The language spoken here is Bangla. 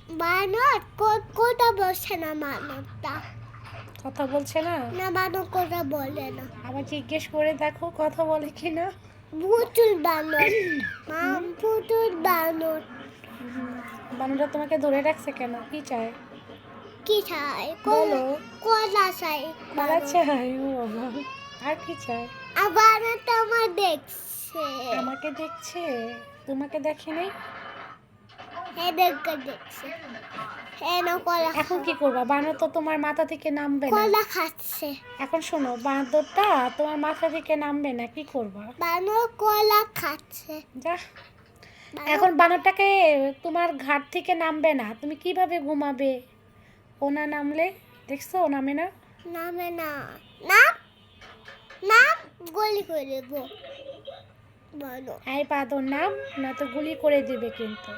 বানর কথা বলছে না বানরটা। কথা বলছে না? না বানর কথা বলে না। আবার জিজ্ঞেস করে দেখো কথা বলে কিনা। পুতুল বানর। পুতুল বানর। বানরটা তোমাকে ধরে রাখছে কেন? কি চায়? কি চাই? বলো। কলা চাই। কলা চায়? ও বাবা। আর কি চায়? আর বানরটা আমার দেখছে। আমাকে দেখছে? তোমাকে দেখে নাই? এদেরকে দেখছে। না কলা এখন কি করবা? বানর তো তোমার মাথা থেকে নামবে না। কলা খাচ্ছে। এখন শোনো, বাঁদরটা তোমার মাথা থেকে নামবে না, কি করবা? বানর কলা খাচ্ছে। যা। এখন বানরটাকে তোমার ঘাট থেকে নামবে না, তুমি কিভাবে ঘুমাবে? ও না নামলে? দেখছো ও নামে না। নামে না। নাম নাম গলি করে দেবো। বানর এই বাঁদর নাম, না তো গুলি করে দিবে কিন্তু।